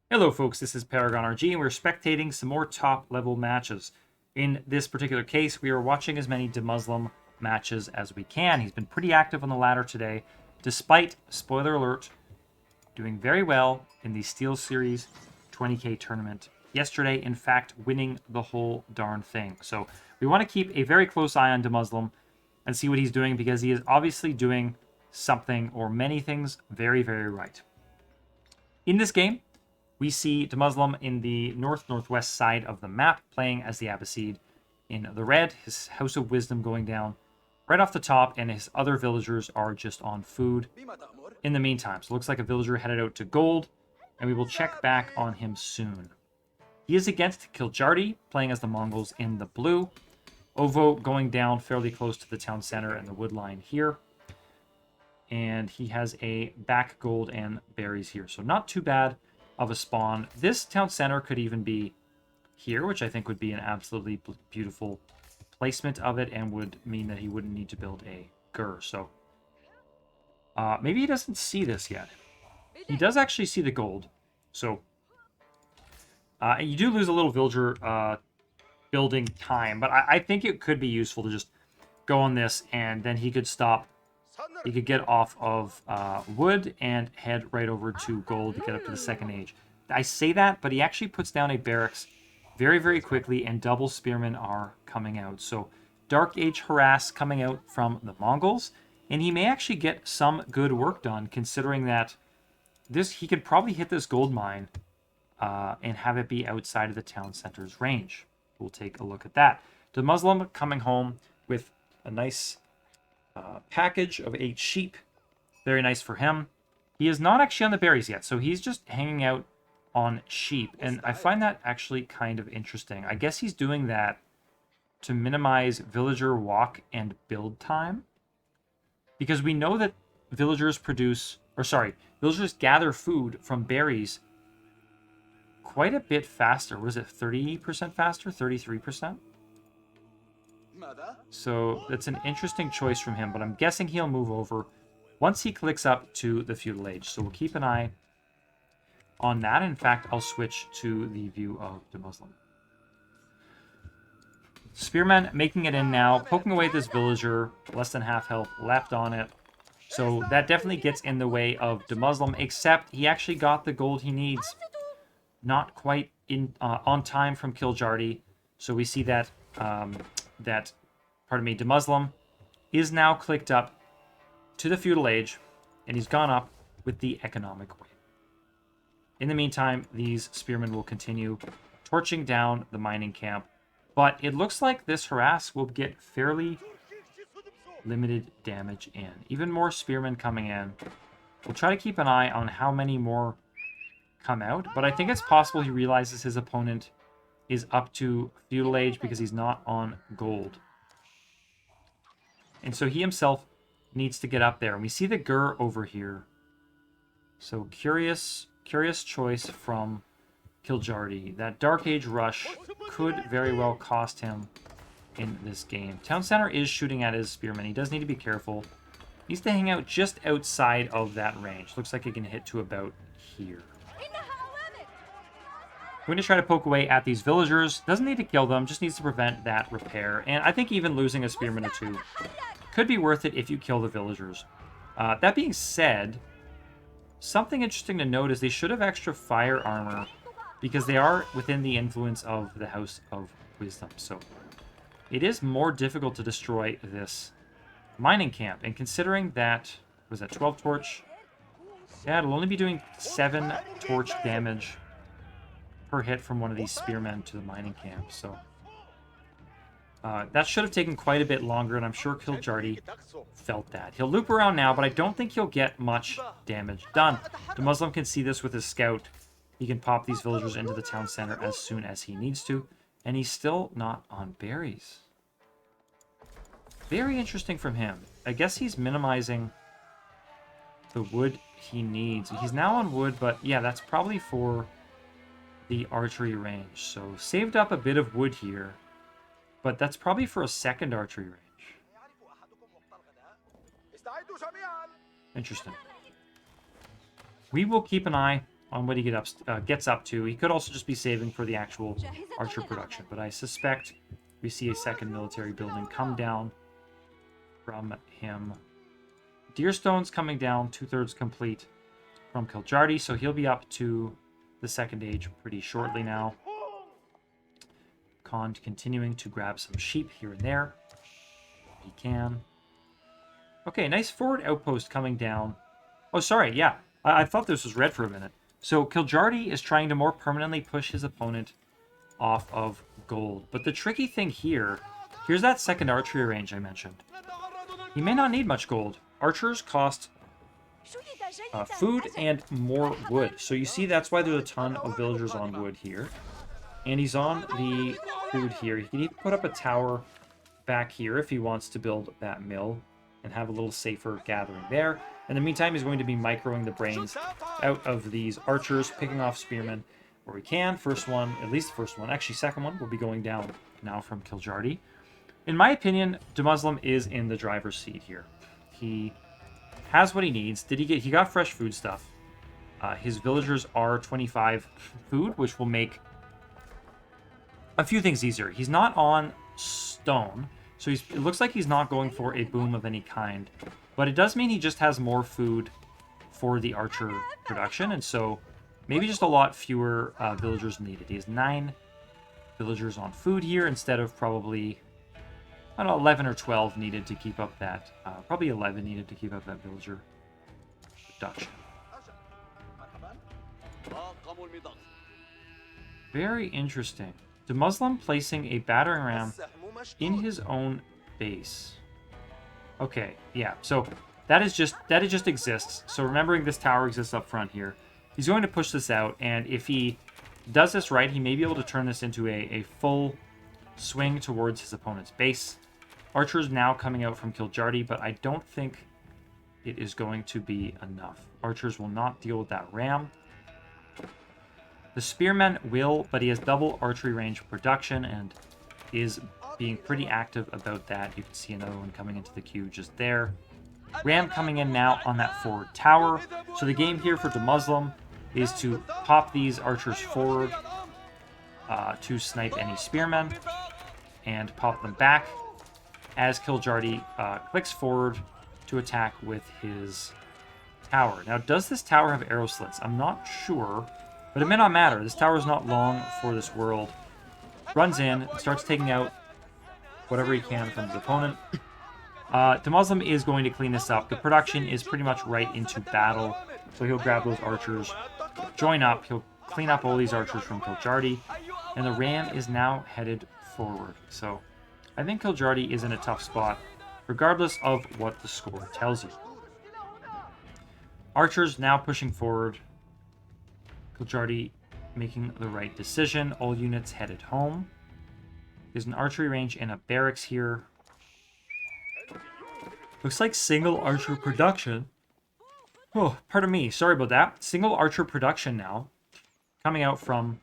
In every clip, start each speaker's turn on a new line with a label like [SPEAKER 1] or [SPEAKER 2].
[SPEAKER 1] Hello folks, this is Paragon RG and we're spectating some more top level matches. In this particular case, we are watching as many DeMusliM matches as we can. He's been pretty active on the ladder today, despite, spoiler alert, doing very well in the Steel Series 20k tournament yesterday, in fact, winning the whole darn thing. So we want to keep a very close eye on DeMusliM and see what he's doing, because he is obviously doing something or many things very, very right. In this game, we see DeMusliM in the north-northwest side of the map, playing as the Abbasid in the red, his House of Wisdom going down right off the top, and his other villagers are just on food in the meantime. So it looks like a villager headed out to gold, and we will check back on him soon. He is against Kiljardi, playing as the Mongols in the blue. Ovo going down fairly close to the town center and the wood line here. And he has a back gold and berries here, so not too bad of a spawn. This town center could even be here, which I think would be an absolutely beautiful placement of it, and would mean that he wouldn't need to build a gur. So maybe he doesn't see this yet. He does actually see the gold. So you do lose a little villager building time, but I think it could be useful to just go on this, and then he could stop. He could get off of wood and head right over to gold to get up to the second age. I say that, but he actually puts down a barracks very, very quickly, and double spearmen are coming out. So Dark Age harass coming out from the Mongols, and he may actually get some good work done, considering that he could probably hit this gold mine and have it be outside of the town center's range. We'll take a look at that. DeMusliM coming home with a nice package of 8 sheep. Very nice for him. He is not actually on the berries yet, so he's just hanging out on sheep, and I find that actually kind of interesting. I guess he's doing that to minimize villager walk and build time, because we know that villagers gather food from berries quite a bit faster. Was it 30% faster? 33%? So that's an interesting choice from him, but I'm guessing he'll move over once he clicks up to the feudal age. So we'll keep an eye on that. In fact, I'll switch to the view of DeMusliM. Spearman making it in now, poking away this villager, less than half health left on it. So that definitely gets in the way of DeMusliM, except he actually got the gold he needs. Not quite on time from Kiljardi. So we see that DeMusliM is now clicked up to the feudal age, and he's gone up with the economic win. In the meantime, these spearmen will continue torching down the mining camp, but it looks like this harass will get fairly limited damage in. Even more spearmen coming in. We'll try to keep an eye on how many more come out, but I think it's possible he realizes his opponent is up to feudal age because he's not on gold. And so he himself needs to get up there. And we see the gur over here. So curious choice from Kiljardi. That Dark Age rush could very well cost him in this game. Town Center is shooting at his spearmen. He does need to be careful. He needs to hang out just outside of that range. Looks like he can hit to about here. We're going to try to poke away at these villagers. Doesn't need to kill them, just needs to prevent that repair. And I think even losing a spearman or two could be worth it if you kill the villagers. That being said, something interesting to note is they should have extra fire armor, because they are within the influence of the House of Wisdom. So it is more difficult to destroy this mining camp. And considering that, was that 12 torch? Yeah, it'll only be doing 7 torch damage per hit from one of these spearmen to the mining camp. So that should have taken quite a bit longer, and I'm sure Kiljardi felt that. He'll loop around now, but I don't think he'll get much damage done. DeMusliM can see this with his scout. He can pop these villagers into the town center as soon as he needs to, and he's still not on berries. Very interesting from him. I guess he's minimizing the wood he needs. He's now on wood, but yeah, that's probably for the archery range. So saved up a bit of wood here, but that's probably for a second archery range. Interesting. We will keep an eye on what he gets up to. He could also just be saving for the actual archer production, but I suspect we see a second military building come down from him. Deerstone's coming down, 2/3 complete from Kiljardi, so he'll be up to the second age pretty shortly now. Khan continuing to grab some sheep here and there. He can. Okay, nice forward outpost coming down. Oh, sorry, yeah. I thought this was red for a minute. So Kiljardi is trying to more permanently push his opponent off of gold. But the tricky thing here, here's that second archery range I mentioned. He may not need much gold. Archers cost food and more wood. So you see that's why there's a ton of villagers on wood here. And he's on the food here. He can even put up a tower back here if he wants to build that mill and have a little safer gathering there. In the meantime, he's going to be microing the brains out of these archers, picking off spearmen where we can. First one, at least the first one. Actually, second one will be going down now from Kiljardi. In my opinion, DeMusliM is in the driver's seat here. He has what he needs. He got fresh food stuff. His villagers are 25 food, which will make a few things easier. He's not on stone, so it looks like he's not going for a boom of any kind. But it does mean he just has more food for the archer production, and so maybe just a lot fewer villagers needed. He has 9 villagers on food here instead of probably, I don't know, 11 or 12 needed to keep up that, probably 11 needed to keep up that villager production. Very interesting. DeMusliM placing a battering ram in his own base. Okay, yeah, so that just exists. So remembering this tower exists up front here, he's going to push this out, and if he does this right, he may be able to turn this into a full swing towards his opponent's base. Archers now coming out from Kiljardi, but I don't think it is going to be enough. Archers will not deal with that ram. The spearmen will, but he has double archery range production and is being pretty active about that. You can see another one coming into the queue just there. Ram coming in now on that forward tower. So the game here for DeMusliM is to pop these archers forward to snipe any spearmen and pop them back as Kiljardi clicks forward to attack with his tower. Now, does this tower have arrow slits? I'm not sure, but it may not matter. This tower is not long for this world. Runs in, starts taking out whatever he can from his opponent. DeMusliM is going to clean this up. The production is pretty much right into battle, so he'll grab those archers, join up, he'll clean up all these archers from Kiljardi, and the ram is now headed forward. So I think Kiljardi is in a tough spot, regardless of what the score tells you. Archers now pushing forward. Kiljardi making the right decision. All units headed home. There's an archery range and a barracks here. Looks like single archer production. Oh, pardon me. Sorry about that. Single archer production now. Coming out from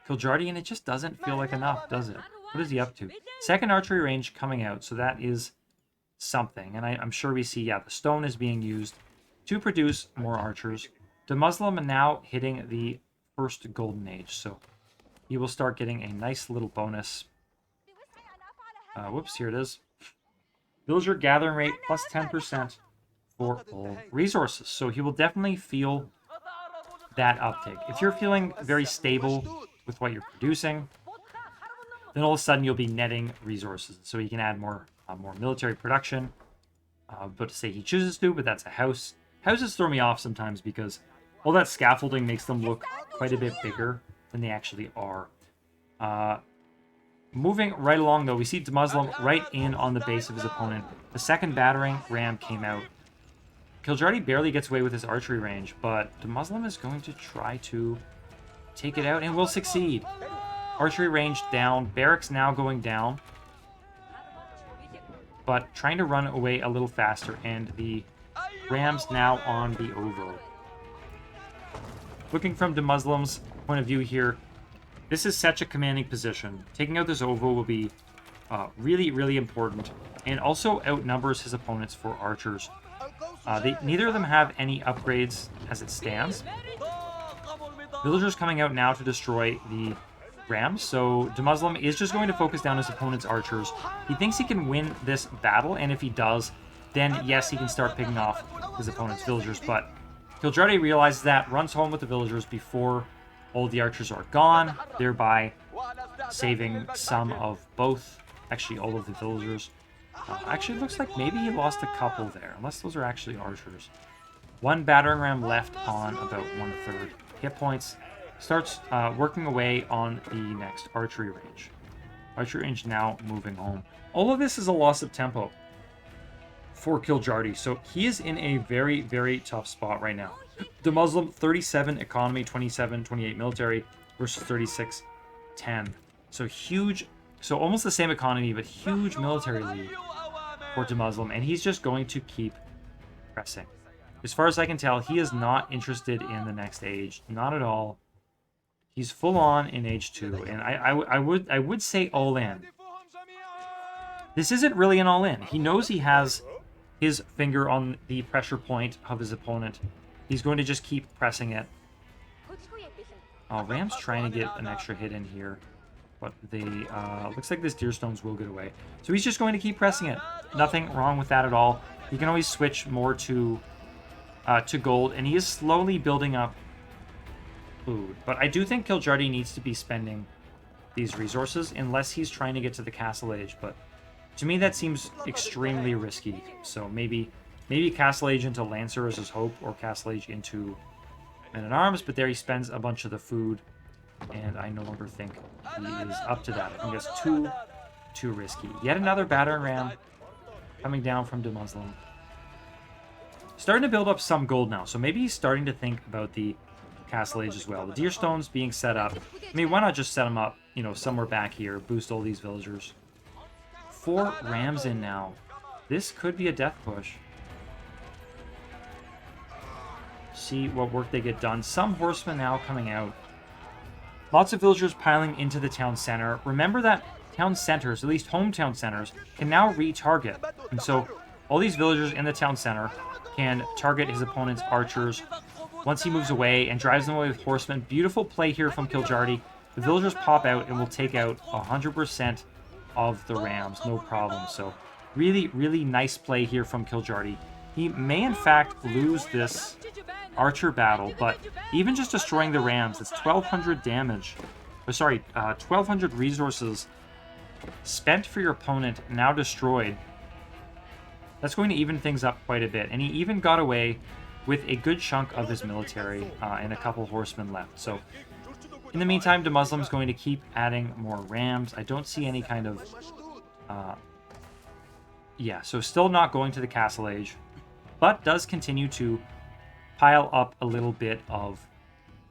[SPEAKER 1] Kiljardi, and it just doesn't feel like enough, does it? What is he up to? Second archery range coming out, so that is something. And I'm sure we see, yeah, the stone is being used to produce more archers. DeMusliM now hitting the first golden age, so he will start getting a nice little bonus. Whoops, here it is. Villager gathering rate plus 10% for all resources. So he will definitely feel that uptick. If you're feeling very stable with what you're producing, then all of a sudden you'll be netting resources. So he can add more military production. But to say he chooses to, but that's a house. Houses throw me off sometimes because all that scaffolding makes them look quite a bit bigger than they actually are. Moving right along, though, we see DeMusliM right in on the base of his opponent. The second battering ram came out. Kiljardi barely gets away with his archery range, but DeMusliM is going to try to take it out and will succeed. Archery range down. Barracks now going down, but trying to run away a little faster, and the rams now on the ovo. Looking from DeMuslim's point of view here, this is such a commanding position. Taking out this ovo will be really, really important, and also outnumbers his opponents for archers Neither of them have any upgrades as it stands. Villagers coming out now to destroy the rams. So DeMusliM is just going to focus down his opponent's archers. He thinks he can win this battle, and if he does, then yes, he can start picking off his opponent's villagers. But kiljardi realizes that, runs home with the villagers before all the archers are gone, thereby saving some of both, actually all of the villagers. Actually, it looks like maybe he lost a couple there, unless those are actually archers. One battering ram left on about 1/3 hit points. Starts working away on the next archery range. Archery range now moving home. All of this is a loss of tempo for kiljardi, so he is in a very, very tough spot right now. DeMusliM, 37 economy, 27, 28 military versus 36, 10. So huge, so almost the same economy, but huge military lead for DeMusliM, and he's just going to keep pressing. As far as I can tell, he is not interested in the next age, not at all. He's full on in age 2, and I would say all in. This isn't really an all in. He knows he has his finger on the pressure point of his opponent. He's going to just keep pressing it. Oh, Ram's trying to get an extra hit in here, but they looks like this deer stones will get away. So he's just going to keep pressing it. Nothing wrong with that at all. He can always switch more to gold, and he is slowly building up food. But I do think kiljardi needs to be spending these resources unless he's trying to get to the castle age. But to me, that seems extremely risky. So maybe castle age into lancer is his hope, or castle age into men-at-arms. But there he spends a bunch of the food, and I no longer think he is up to that. I think it's too risky. Yet another battering ram coming down from DeMusliM. Starting to build up some gold now, so maybe he's starting to think about the castle age as well. The deer stones being set up. I mean, why not just set them up, you know, somewhere back here, boost all these villagers. 4 rams in now. This could be a death push. See what work they get done. Some horsemen now coming out. Lots of villagers piling into the town center. Remember that town centers, at least hometown centers, can now retarget. And so all these villagers in the town center can target his opponent's archers once he moves away and drives them away with horsemen. Beautiful play here from kiljardi. The villagers pop out and will take out 100% of the rams, no problem. So really, really nice play here from kiljardi. He may in fact lose this archer battle, but even just destroying the rams, it's 1200 damage. Oh, sorry, 1200 resources spent for your opponent, now destroyed. That's going to even things up quite a bit. And he even got away with a good chunk of his military and a couple horsemen left. So in the meantime, DeMusliM is going to keep adding more rams. I don't see any kind of... yeah, so still not going to the castle age, but does continue to pile up a little bit of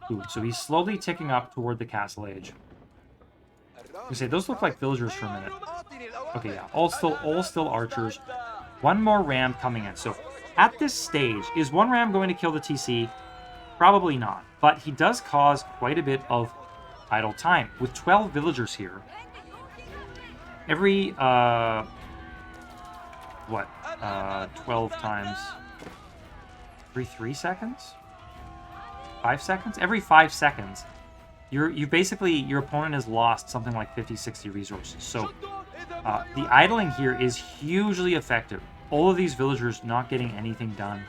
[SPEAKER 1] food. So he's slowly ticking up toward the castle age. You say those look like villagers for a minute. Okay, yeah, all still archers. One more ram coming in. So at this stage, is one ram going to kill the TC? Probably not. But he does cause quite a bit of idle time. With 12 villagers here, every, 12 times? Every 3 seconds? 5 seconds? Every 5 seconds, you basically, your opponent has lost something like 50, 60 resources. So the idling here is hugely effective. All of these villagers not getting anything done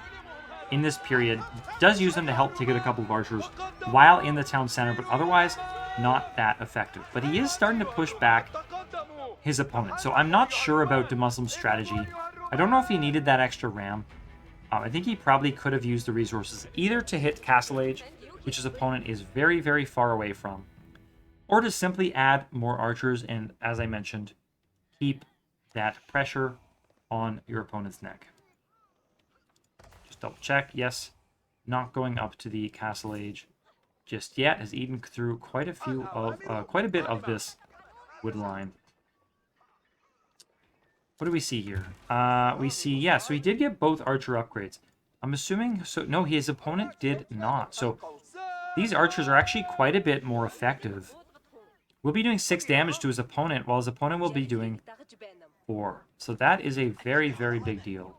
[SPEAKER 1] in this period does use them to help take out a couple of archers while in the town center, but otherwise not that effective. But he is starting to push back his opponent. So I'm not sure about DeMuslim's strategy. I don't know if he needed that extra ram. I think he probably could have used the resources either to hit Castle Age, which his opponent is very, very far away from, or to simply add more archers and, as I mentioned, keep that pressure on your opponent's neck. Just double check. Yes, not going up to the Castle Age just yet, has eaten through quite a bit of this wood line. What do we see here? We see, yeah, so he did get both archer upgrades. I'm assuming, so no, his opponent did not. So these archers are actually quite a bit more effective. We'll be doing 6 damage to his opponent, while his opponent will be doing 4. So that is a very, very big deal.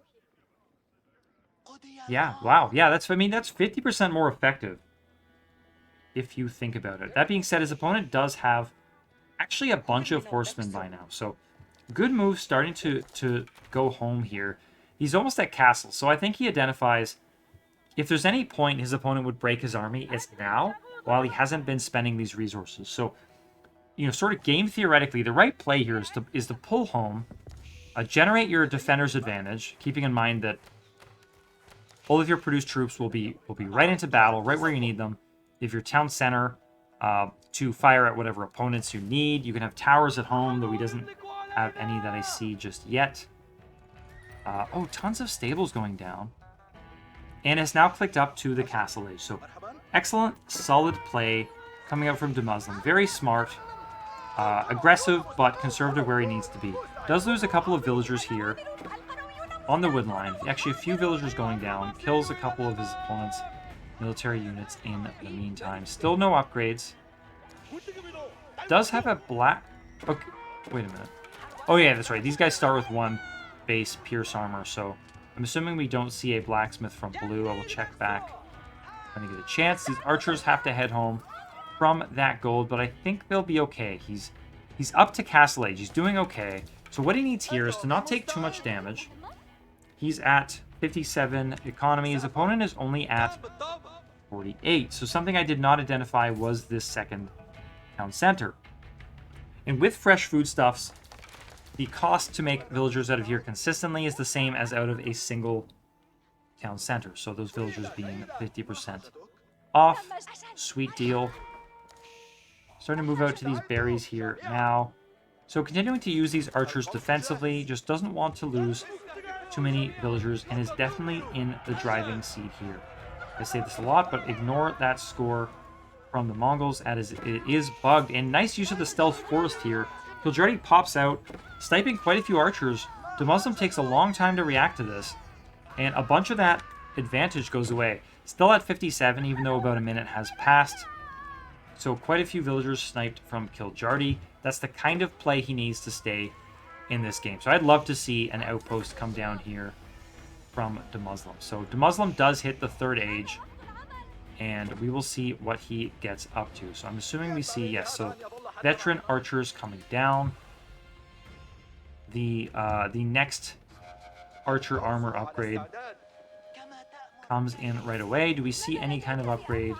[SPEAKER 1] Yeah, wow. Yeah, that's, I mean, that's 50% more effective if you think about it. That being said, his opponent does have actually a bunch of horsemen by now. So good move starting to go home here. He's almost at castle. So I think he identifies if there's any point his opponent would break his army, it's now while he hasn't been spending these resources. So, you know, sort of game theoretically, the right play here is to pull home, generate your defender's advantage, keeping in mind that all of your produced troops will be right into battle, right where you need them. If your town center to fire at whatever opponents you need. You can have towers at home, though he doesn't have any that I see just yet. Oh, tons of stables going down. And has now clicked up to the castle age. So excellent, solid play coming up from DeMusliM. Very smart, aggressive, but conservative where he needs to be. Does lose a couple of villagers here on the wood line. Actually, a few villagers going down. Kills a couple of his opponent's military units in the meantime. Still no upgrades. Does have a black... Okay, wait a minute. Oh yeah, that's right. These guys start with one base pierce armor, so I'm assuming we don't see a blacksmith from blue. I will check back when I get a chance. These archers have to head home from that gold, but I think they'll be okay. He's up to castle age. He's doing okay. So what he needs here is to not take too much damage. He's at 57 economy. His opponent is only at 48. So something I did not identify was this second town center. And with fresh foodstuffs, the cost to make villagers out of here consistently is the same as out of a single town center. So those villagers being 50% off. Sweet deal. Starting to move out to these berries here now. So continuing to use these archers defensively, just doesn't want to lose too many villagers and is definitely in the driving seat here. I say this a lot, but ignore that score from the Mongols as it is bugged. And nice use of the stealth forest here. Kiljardi pops out, sniping quite a few archers. DeMusliM takes a long time to react to this, and a bunch of that advantage goes away. Still at 57, even though about a minute has passed. So quite a few villagers sniped from Kiljardi. That's the kind of play he needs to stay in this game. So I'd love to see an outpost come down here from DeMusliM. So DeMusliM does hit the third age, and we will see what he gets up to. So I'm assuming we see, yes, so veteran archers coming down. The next archer armor upgrade comes in right away. Do we see any kind of upgrade?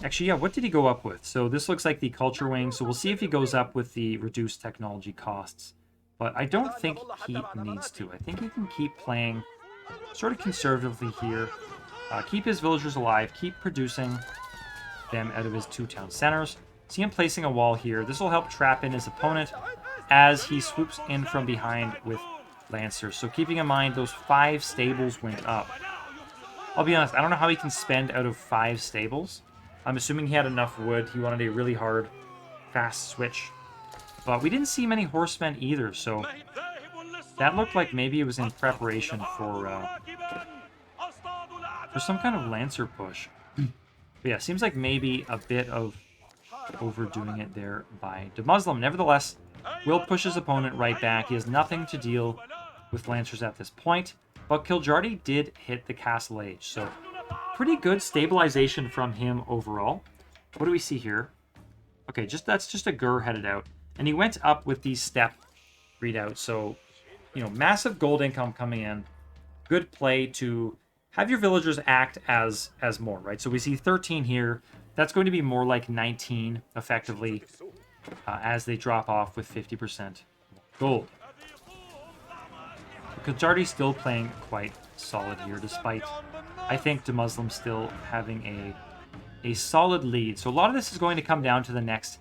[SPEAKER 1] Actually, yeah, what did he go up with? So this looks like the culture wing. So we'll see if he goes up with the reduced technology costs. But I don't think he needs to. I think he can keep playing sort of conservatively here. Keep his villagers alive. Keep producing them out of his two town centers. See him placing a wall here. This will help trap in his opponent as he swoops in from behind with lancers. So keeping in mind those 5 stables went up. I'll be honest, I don't know how he can spend out of 5 stables. I'm assuming he had enough wood. He wanted a really hard, fast switch. But we didn't see many horsemen either, so that looked like maybe it was in preparation for some kind of lancer push. But yeah, seems like maybe a bit of overdoing it there by DeMusliM. Nevertheless, will push his opponent right back. He has nothing to deal with lancers at this point, but Kiljardi did hit the castle age, so pretty good stabilization from him overall. What do we see here? Okay, that's just a Gur headed out, and he went up with these step readouts. So, you know, massive gold income coming in. Good play to have your villagers act as more, right? So we see 13 here. That's going to be more like 19 effectively as they drop off with 50% gold. Kiljardi's still playing quite solid here, despite, I think, DeMusliM still having a solid lead. So a lot of this is going to come down to the next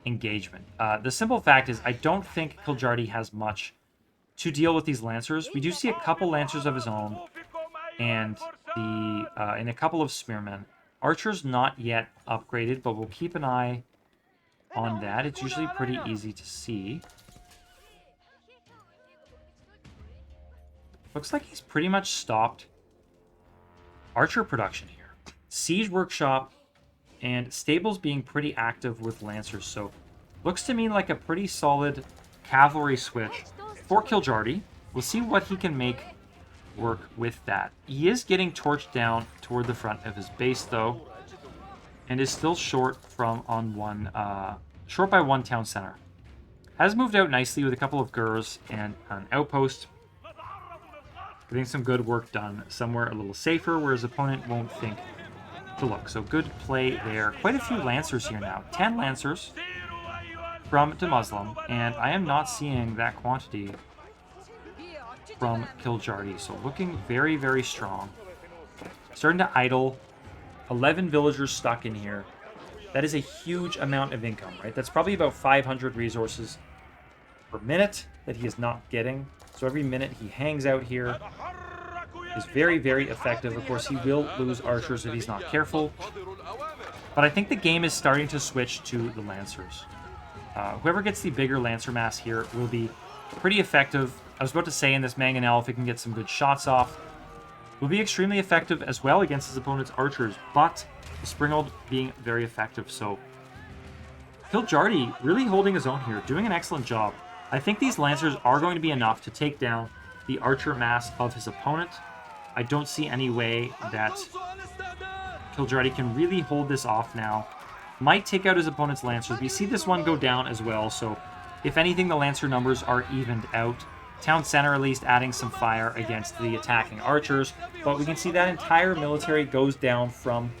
[SPEAKER 1] engagement. The simple fact is I don't think Kiljardi has much to deal with these lancers. We do see a couple lancers of his own and a couple of spearmen. Archer's not yet upgraded, but we'll keep an eye on that. It's usually pretty easy to see. Looks like he's pretty much stopped archer production here. Siege workshop and stables being pretty active with lancers. So looks to me like a pretty solid cavalry switch for Kiljardi. We'll see what he can make work with that. He is getting torched down toward the front of his base, though, and is still short from short by one town center. Has moved out nicely with a couple of Gurs and an outpost. Getting some good work done somewhere a little safer where his opponent won't think to look. So good play there. Quite a few Lancers here now. 10 Lancers from DeMusliM, and I am not seeing that quantity from Kiljardi. So looking very, very strong. Starting to idle. 11 villagers stuck in here. That is a huge amount of income, right? That's probably about 500 resources per minute that he is not getting. So every minute he hangs out here is very, very effective. Of course, he will lose archers if he's not careful. But I think the game is starting to switch to the Lancers. Whoever gets the bigger Lancer mass here will be pretty effective. I was about to say in this Mangonel, if he can get some good shots off, will be extremely effective as well against his opponent's archers. But the Springald being very effective. So Kiljardi really holding his own here, doing an excellent job. I think these Lancers are going to be enough to take down the archer mass of his opponent. I don't see any way that Kiljardi can really hold this off now. Might take out his opponent's Lancers. We see this one go down as well, so if anything, the Lancer numbers are evened out. Town center at least adding some fire against the attacking archers, but we can see that entire military goes down from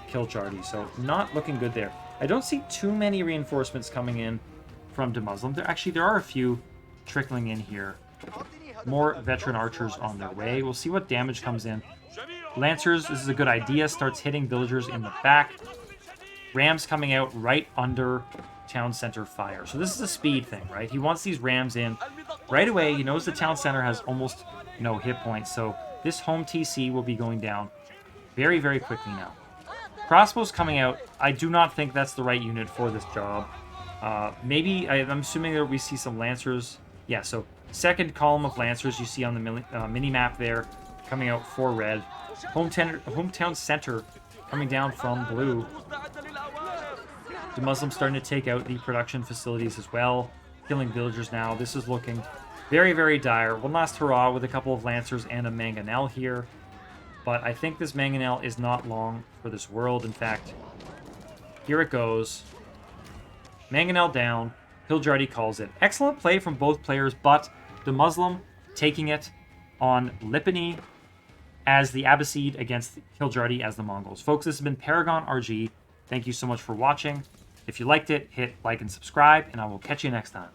[SPEAKER 1] Kiljardi, so not looking good there. I don't see too many reinforcements coming in from DeMusliM. There are a few trickling in here. More veteran archers on their way. We'll see what damage comes in. Lancers, this is a good idea, starts hitting villagers in the back. Rams coming out right under town center fire. So this is a speed thing, right? He wants these rams in right away. He knows the town center has almost no hit points, so this home TC will be going down very, very quickly now. Crossbows coming out. I do not think that's the right unit for this job. Maybe, I'm assuming that we see some Lancers. Yeah, so second column of Lancers you see on the mini-map there, coming out for red. Hometown center coming down from blue. DeMusliM starting to take out the production facilities as well, killing villagers now. This is looking very, very dire. One last hurrah with a couple of Lancers and a Mangonel here. But I think this Mangonel is not long for this world. In fact, here it goes. Mangonel down. Kiljardi calls it. Excellent play from both players, but DeMusliM taking it on Lipany as the Abbasid against Kiljardi as the Mongols. Folks, this has been Paragon RG. Thank you so much for watching. If you liked it, hit like and subscribe, and I will catch you next time.